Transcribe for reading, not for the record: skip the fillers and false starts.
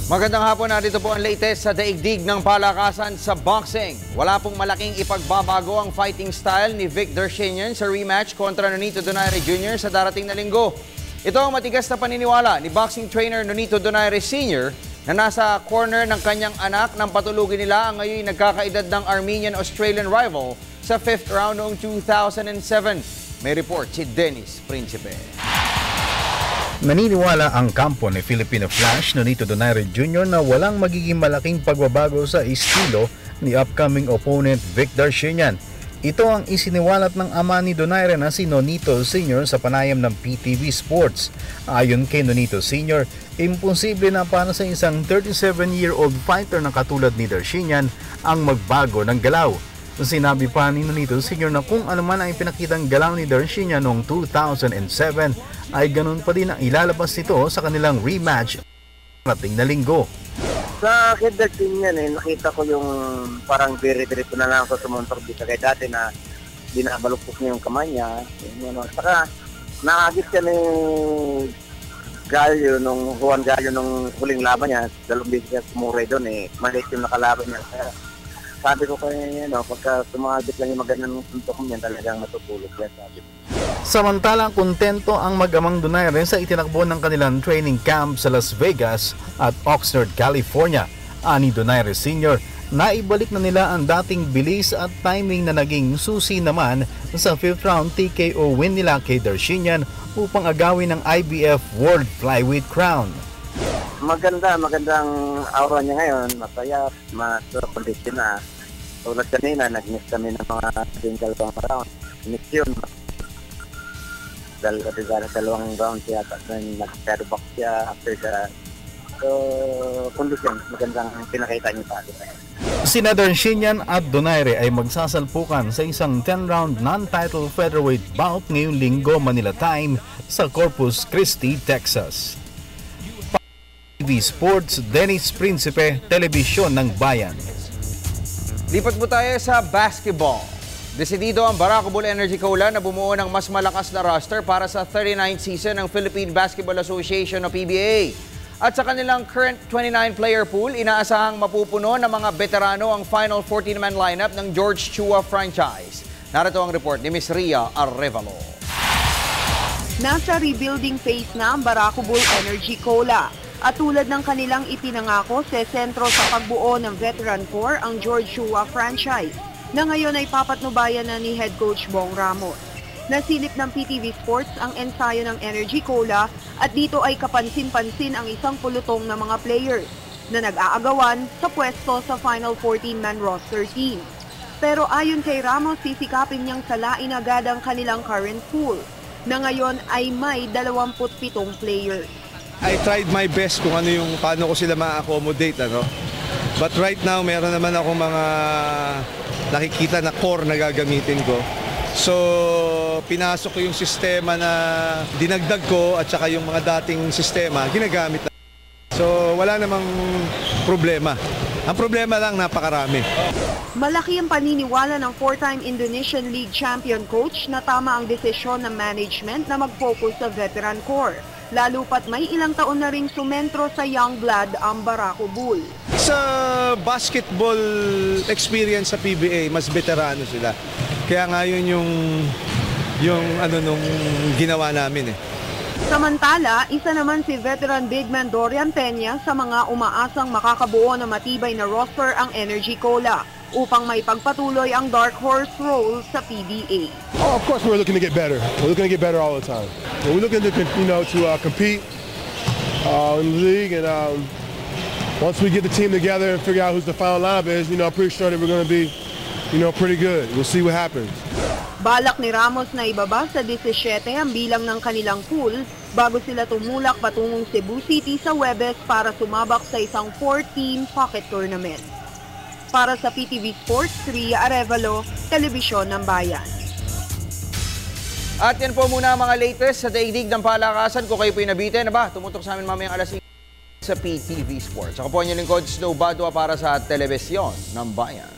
Magandang hapon, narito po ang latest sa daigdig ng palakasan sa boxing. Wala pong malaking ipagbabago ang fighting style ni Vic Darchinyan sa rematch kontra Nonito Donaire Jr. sa darating na linggo. Ito ang matigas na paniniwala ni boxing trainer Nonito Donaire Sr. na nasa corner ng kanyang anak nang patulugin nila ang ngayon nagkakaedad ng Armenian-Australian rival sa 5th round noong 2007. May report si Dennis Principe. Naniniwala ang kampo ni Filipino Flash Nonito Donaire Jr. na walang magiging malaking pagbabago sa estilo ni upcoming opponent Vic Darchinyan. Ito ang isiniwalat ng ama ni Donaire na si Nonito Sr. sa panayam ng PTV Sports. Ayon kay Nonito Sr., imposible na para sa isang 37-year-old fighter na katulad ni Darchinyan ang magbago ng galaw. Sinabi pa ni Nonito Sr. na kung ano man ang ipinakitang galaw ni Darchinyan noong 2007 ay ganun pa din ang ilalabas nito sa kanilang rematch nating na linggo. Sa akin Darchinyan nakita ko yung parang dire-diretso na lang ako sumuntok dito kay dati na binabaluktok niya yung kamay niya. Saka nakagit siya ni Gallo nung Juan Gallo nung huling laban niya. Dalawang beses siya sumuray doon maliit yung nakalaban niya. Sabi ko kaya pagka sumagit lang yung magandang suntok niya talagang matutulog yan, sabi ko. Samantalang kontento ang mag-amang Donaire sa itinakbo ng kanilang training camp sa Las Vegas at Oxnard, California. Ani Donaire Sr., naibalik na nila ang dating bilis at timing na naging susi naman sa 5th round TKO win nila kay Darchinyan upang agawin ng IBF World Flyweight Crown. Magandang aura niya ngayon, masaya, kondisyon na. Tulad kanina, nag-miss kami ng mga single round. Miss yun. Dalawang round siya, tapos nag-shadow box siya after that. So, kondisyon, magandang pinakita niya sa akin. Sina Darchinyan at Donaire ay magsasalpukan sa isang 10-round non-title featherweight bout ngayong linggo Manila time sa Corpus Christi, Texas. TV Sports, Dennis Principe, Telebisyon ng Bayan. Lipat po tayo sa basketball. Desidido ang Barako Bull Energy Cola na bumuo ng mas malakas na roster para sa 39th season ng Philippine Basketball Association o PBA. At sa kanilang current 29-player pool, inaasahang mapupuno ng mga veterano ang final 14-man lineup ng George Chua franchise. Narito ang report ni Ms. Ria Arrevalo. Nasa rebuilding phase na ang Barako Bull Energy Cola. At tulad ng kanilang ipinangako, sentro sa pagbuo ng veteran core ang George Chua franchise na ngayon ay papatnubayan na ni Head Coach Bong Ramos. Nasilip ng PTV Sports ang ensayo ng Energy Cola at dito ay kapansin-pansin ang isang pulutong na mga players na nag-aagawan sa pwesto sa final 14-man roster team. Pero ayon kay Ramos, sisikapin niyang salain agad ang kanilang current pool na ngayon ay may 27 players. I tried my best kung paano ko sila ma-accommodate, But right now, meron naman ako mga nakikita na core na gagamitin ko. So, pinasok ko yung sistema na dinagdag ko at saka yung mga dating sistema, ginagamit na. So, wala namang problema. Ang problema lang, napakarami. Malaki ang paniniwala ng 4-time Indonesian League champion coach na tama ang desisyon ng management na mag-focus sa veteran core. Lalo pat may ilang taon na ring sumentro sa young blood ang Barako Bull. Sa basketball experience sa PBA, mas veterano sila. Kaya nga yun yung nung ginawa namin Samantala, isa naman si veteran big man Dorian Peña sa mga umaasang makakabuo na matibay na roster ang Energy Cola upang may pagpatuloy ang dark horse role sa PBA. Oh, of course we're looking to get better. We're looking to get better all the time. We're looking to compete in the league, and once we get the team together and figure out who's the final lineup is, I'm pretty sure that we're going to be, pretty good. We'll see what happens. Balak ni Ramos na ibaba sa 17 ang bilang ng kanilang pool bago sila tumulak patungong Cebu City sa Huwebes para sumabak sa isang 4-team pocket tournament. Para sa PTV Sports, Ria Arevalo, Telebisyon ng Bayan. At yan po muna ang mga latest sa daigdig ng palakasan. Kung kayo po yung nabitin, tumutok sa amin mamayang alas 5 sa PTV Sports. Ako po ang inyong lingkod, Snow Badua para sa Telebisyon ng Bayan.